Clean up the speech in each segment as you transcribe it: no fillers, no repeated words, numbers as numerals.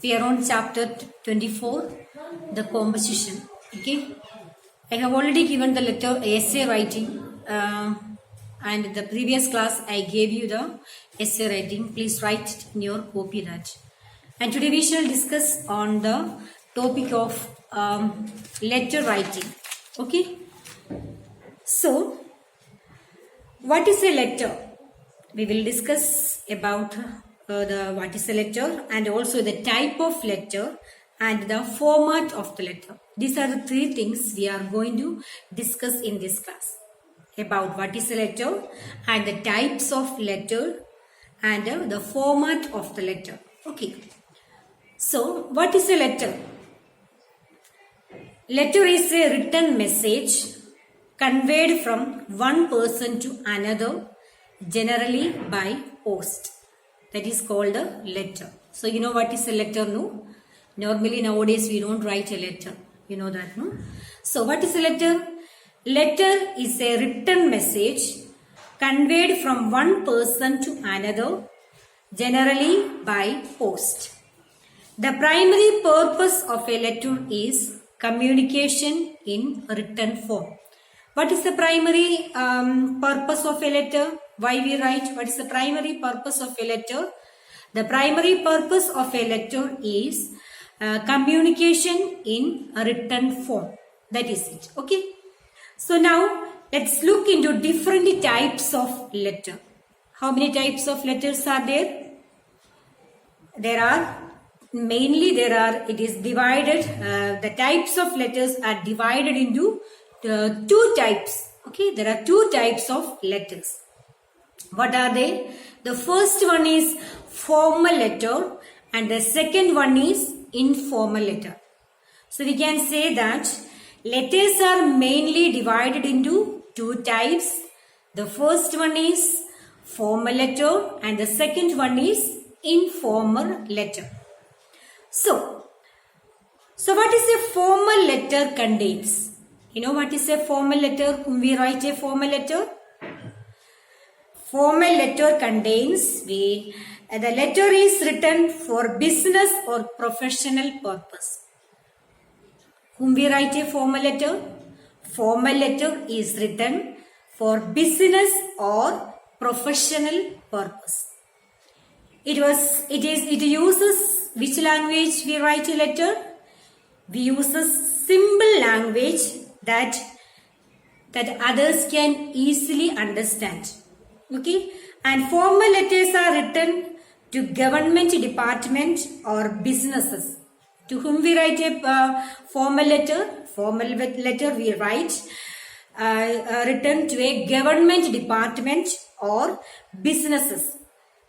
We are on chapter 24, the composition. Okay, I have already given the letter essay writing, and the previous class I gave you the essay writing. Please write it in your copy that. And today we shall discuss on the topic of letter writing. Okay, so what is a letter? We will discuss about what is a letter and also the type of letter and the format of the letter. These are the three things we are going to discuss in this class about what is a letter and the types of letter and the format of the letter. Okay. So, what is a letter? Letter is a written message conveyed from one person to another, generally by post. That is called a letter. So, you know what is a letter, no? Normally nowadays we don't write a letter. You know that, no? So, what is a letter? Letter is a written message conveyed from one person to another, generally by post. The primary purpose of a letter is communication in written form. What is the primary purpose of a letter? Why we write? What is the primary purpose of a letter? The primary purpose of a letter is communication in a written form. That is it. Okay. So now let's look into different types of letter. How many types of letters are there? It is divided, the types of letters are divided into two types. Okay, there are two types of letters. What are they? The first one is formal letter and the second one is informal letter. So we can say that letters are mainly divided into two types. The first one is formal letter and the second one is informal letter. So what is a formal letter contains? You know what is a formal letter? Whom we write a formal letter? Formal letter contains the letter is written for business or professional purpose. Whom we write a formal letter? Formal letter is written for business or professional purpose. It uses which language we write a letter? We use a simple language that others can easily understand. Okay, and formal letters are written to government department or businesses. To whom we write a formal letter? Formal letter we write written to a government department or businesses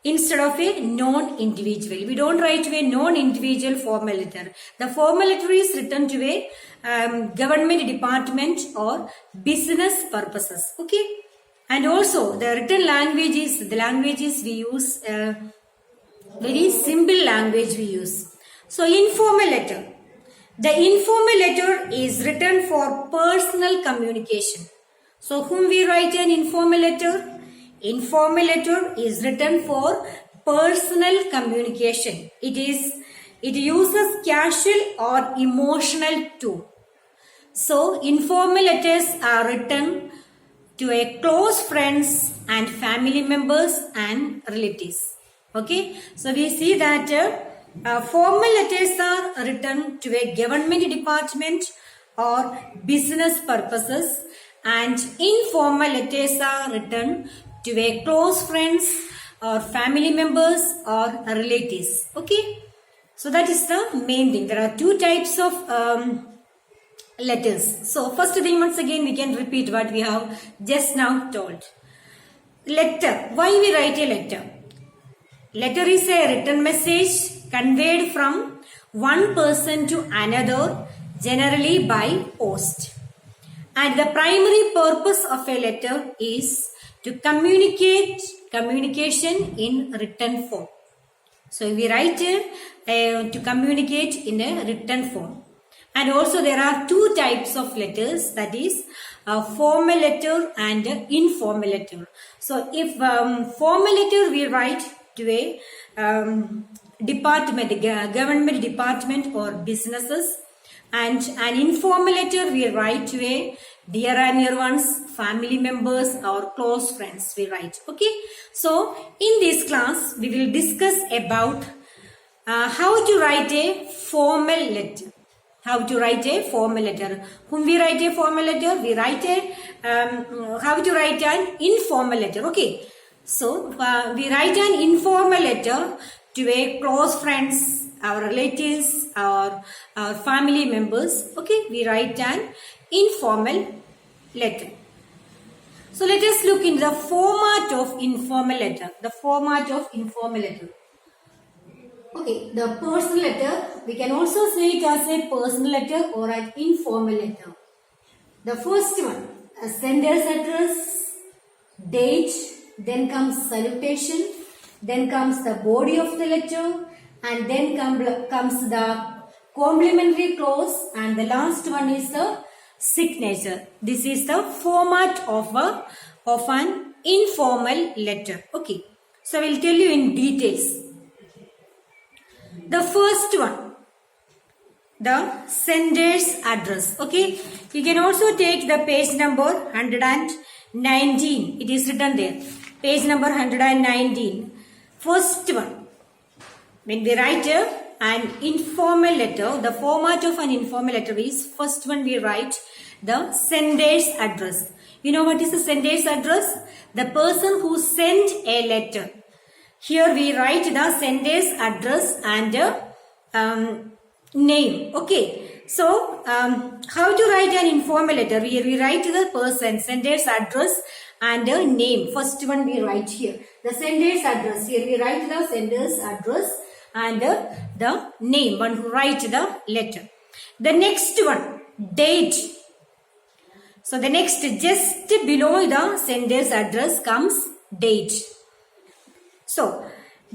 instead of a non-individual. We don't write to a non-individual formal letter. The formal letter is written to a government department or business purposes. Okay. And also the written languages we use, very simple language we use. So informal letter. The informal letter is written for personal communication. So whom we write an informal letter? Informal letter is written for personal communication. It uses casual or emotional tone. So informal letters are written to a close friends and family members and relatives. Okay, so we see that formal letters are written to a government department or business purposes, and informal letters are written to a close friends or family members or relatives. Okay, so that is the main thing. There are two types of letters. So first thing, once again we can repeat what we have just now told. Letter. Why we write a letter? Letter is a written message conveyed from one person to another, generally by post. And the primary purpose of a letter is to communication in written form. So we write to communicate in a written form. And also there are two types of letters, that is formal letter and informal letter. So if formal letter we write to a department, government department or businesses. And an informal letter we write to a dear and near ones, family members or close friends we write. Okay. So in this class we will discuss about how to write a formal letter. How to write a formal letter. Whom we write a formal letter? We write a how to write an informal letter. Okay. So we write an informal letter to a close friends, our relatives, our family members. Okay, we write an informal letter. So let us look into the format of informal letter. The format of informal letter. Okay, the personal letter, we can also say it as a personal letter or an informal letter. The first one, a sender's address, date, then comes salutation, then comes the body of the letter, and then comes the complimentary clause, and the last one is the signature. This is the format of an informal letter. Okay, so I will tell you in details. The first one, the sender's address. Okay, you can also take the page number 119. It is written there. Page number 119. First one, when we write an informal letter, the format of an informal letter is, first one we write the sender's address. You know what is the sender's address? The person who sent a letter. Here we write the sender's address and name. Okay. So, how to write an informal letter? Here we write the person, sender's address and name. First one we write here. The sender's address. Here we write the sender's address and the name, one who write the letter. The next one, date. So the next, just below the sender's address comes date. So,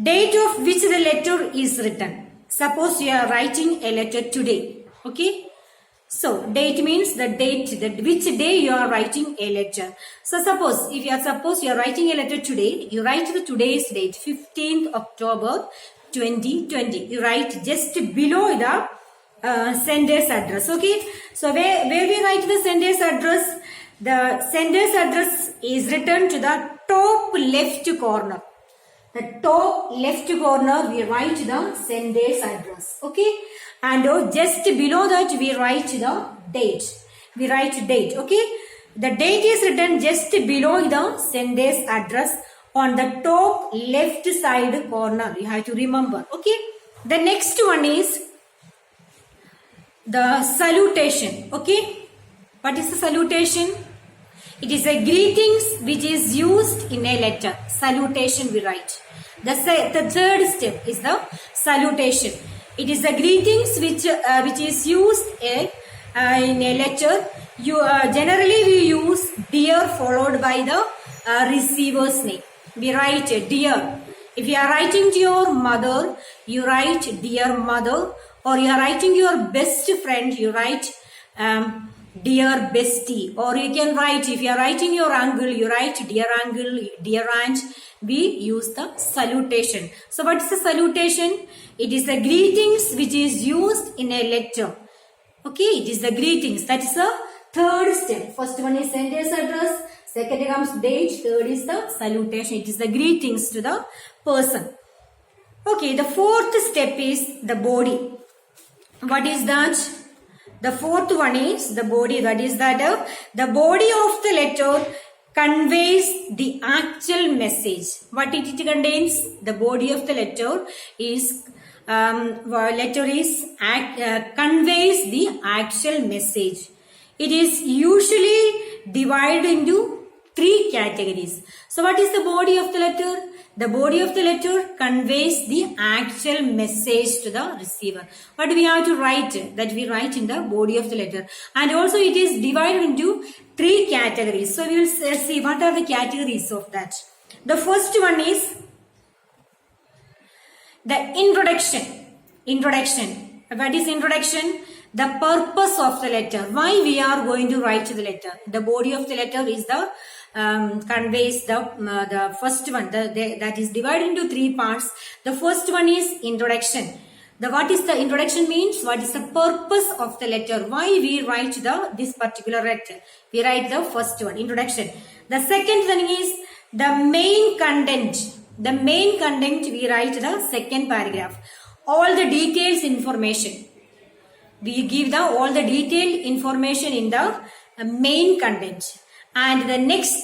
date of which the letter is written. Suppose you are writing a letter today. Okay. So, date means the date, which day you are writing a letter. So, suppose you are writing a letter today, you write the today's date, 15th October 2020. You write just below the sender's address. Okay. So, where we write the sender's address? The sender's address is written to the top left corner. The top left corner we write the sender's address. Okay. And just below that we write the date. We write date. Okay. The date is written just below the sender's address on the top left side corner. You have to remember. Okay. The next one is the salutation. Okay. What is the salutation? It is a greetings which is used in a letter. Salutation we write. The third step is the salutation. It is the greetings which is used in a letter. Generally we use dear followed by the receiver's name. We write dear. If you are writing to your mother, you write dear mother. Or you are writing to your best friend, you write dear bestie. Or you can write, if you are writing your uncle, you write dear uncle, dear aunt. We use the salutation. So what is the salutation? It is the greetings which is used in a letter. Okay, it is the greetings. That is the third step. First one is sender's address. Second comes date. Third is the salutation. It is the greetings to the person. Okay, the fourth step is the body. What is that? The fourth one is the body. That is that the body of the letter conveys the actual message. What it contains? The body of the letter is conveys the actual message. It is usually divided into 3 categories. So what is the body of the letter? The body of the letter conveys the actual message to the receiver. What we have to write? That we write in the body of the letter. And also it is divided into 3 categories. So we will see what are the categories of that. The first one is the introduction. Introduction. What is introduction? The purpose of the letter. Why we are going to write the letter. The body of the letter is the conveys the first one. That is divided into three parts. The first one is introduction. What is the introduction means? What is the purpose of the letter? Why we write this particular letter? We write the first one, introduction. The second thing is the main content. The main content we write the second paragraph. All the details information. We give all the detailed information in the main content. And the next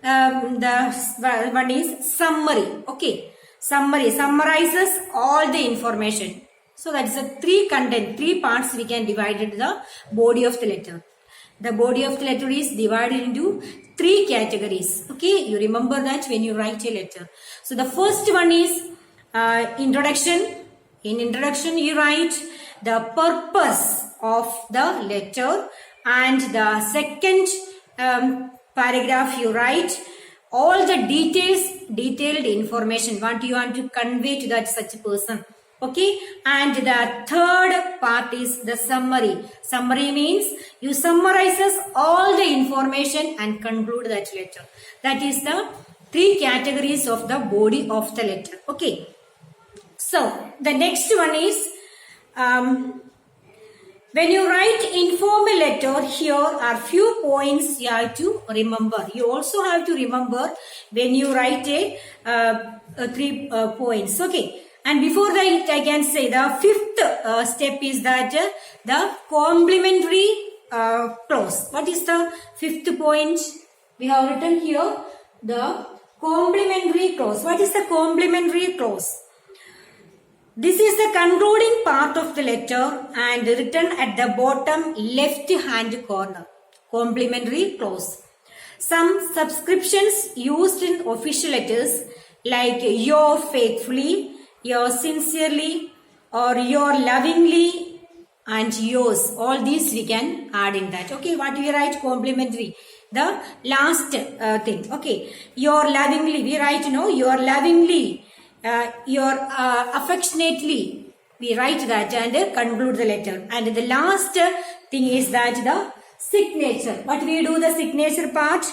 the one is summary. Okay. Summary summarizes all the information. So that is the three parts we can divide into the body of the letter. The body of the letter is divided into three categories. Okay, you remember that when you write a letter. So the first one is introduction. In introduction you write the purpose of the letter, and the second paragraph you write all the detailed information what you want to convey to that such a person. Okay, and the third part is the summary. Summary means you summarizes all the information and conclude that letter. That is the three categories of the body of the letter. Okay, so the next one is when you write informal letter, here are few points you have to remember. You also have to remember when you write three points. Okay. And before that, I can say the fifth step is that the complementary clause. What is the fifth point? We have written here the complementary clause. What is the complementary clause? This is the concluding part of the letter and written at the bottom left hand corner. Complementary clause. Some subscriptions used in official letters like your faithfully, your sincerely, or your lovingly, and yours. All these we can add in that. Okay, what we write? Complementary. The last thing. Okay, your lovingly. We write your lovingly. Your affectionately, we write that and conclude the letter. And the last thing is that the signature. What we do the signature part?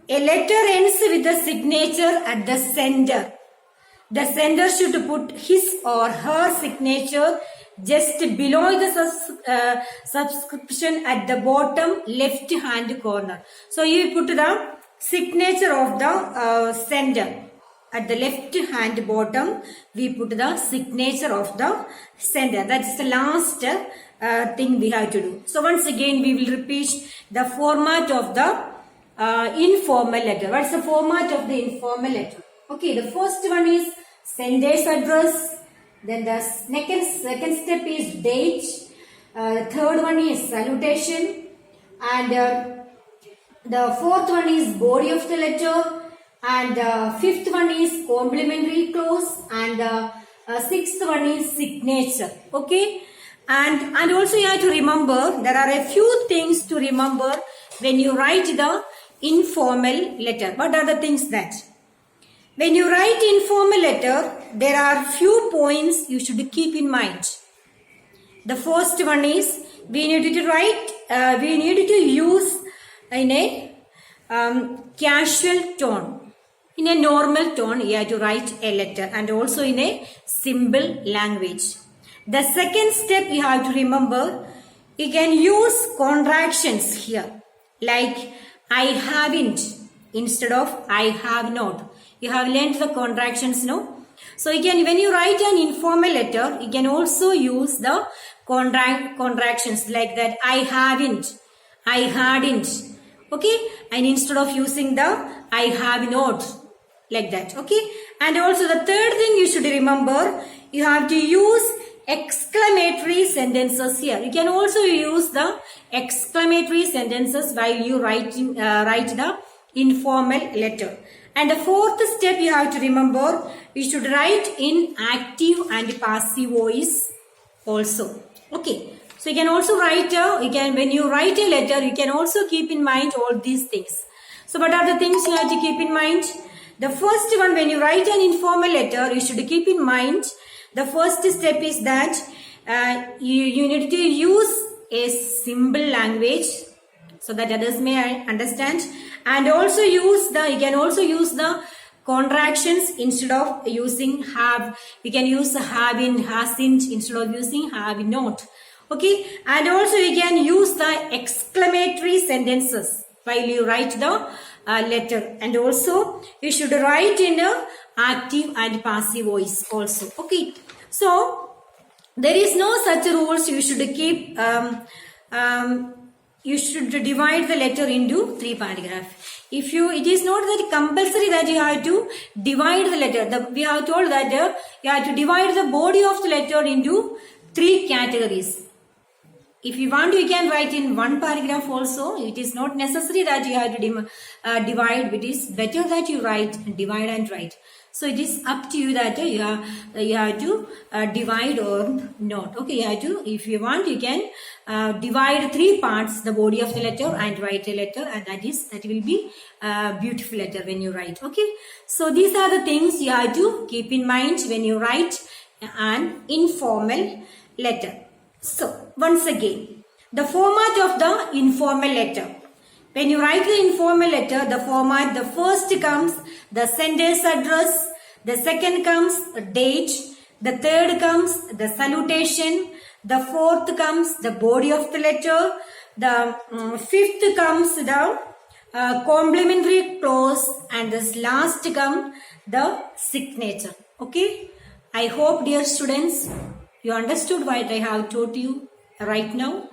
A letter ends with the signature at the sender. The sender should put his or her signature just below the subscription at the bottom left hand corner. So you put the signature of the sender. At the left hand bottom, we put the signature of the sender. That's the last thing we have to do. So once again, we will repeat the format of the informal letter. What's the format of the informal letter? Okay, the first one is sender's address. Then the second step is date. Third one is salutation. And the fourth one is body of the letter. And fifth one is complementary clause, and sixth one is signature. Okay, and also you have to remember there are a few things to remember when you write the informal letter. What are the things that? When you write informal letter, there are few points you should keep in mind. The first one is we need to write. We need to use in a casual tone. In a normal tone, you have to write a letter, and also in a simple language. The second step you have to remember, you can use contractions here. Like I haven't instead of I have not. You have learned the contractions, no? So you can, when you write an informal letter, you can also use the contractions like that. I haven't, I hadn't. Okay, and instead of using the I have not, like that. Okay, and also the third thing you should remember, you have to use exclamatory sentences here. You can also use the exclamatory sentences while you write the informal letter. And the fourth step you have to remember, you should write in active and passive voice also. Okay, so you can also write when you write a letter, you can also keep in mind all these things. So what are the things you have to keep in mind? The first one, when you write an informal letter, you should keep in mind, the first step is that you need to use a simple language. so that others may understand. And also you can also use the contractions instead of using have. You can use have in, hasn't instead of using have not. Okay, and also you can use the exclamatory sentences while you write the letter, and also you should write in a active and passive voice also. Okay, so there is no such rules. You should keep you should divide the letter into 3 paragraphs. It is not that compulsory that you have to divide the letter. We have told that you have to divide the body of the letter into 3 categories. If you want, you can write in 1 paragraph also. It is not necessary that you have to divide. It is better that you write, divide and write. So it is up to you that you have to divide or not. Okay, you have to, if you want, you can divide 3 parts, the body of the letter, and write a letter, and that will be a beautiful letter when you write. Okay, so these are the things you have to keep in mind when you write an informal letter. So once again, the format of the informal letter. When you write the informal letter, the format, the first comes the sender's address, the second comes the date, the third comes the salutation, the fourth comes the body of the letter, the fifth comes the complimentary clause, and this last comes the signature. Okay, I hope, dear students, you understood what I have taught you right now.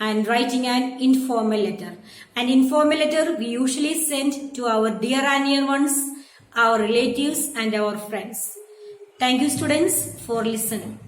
And writing an informal letter. An informal letter we usually send to our dear and near ones, our relatives and our friends. Thank you, students, for listening.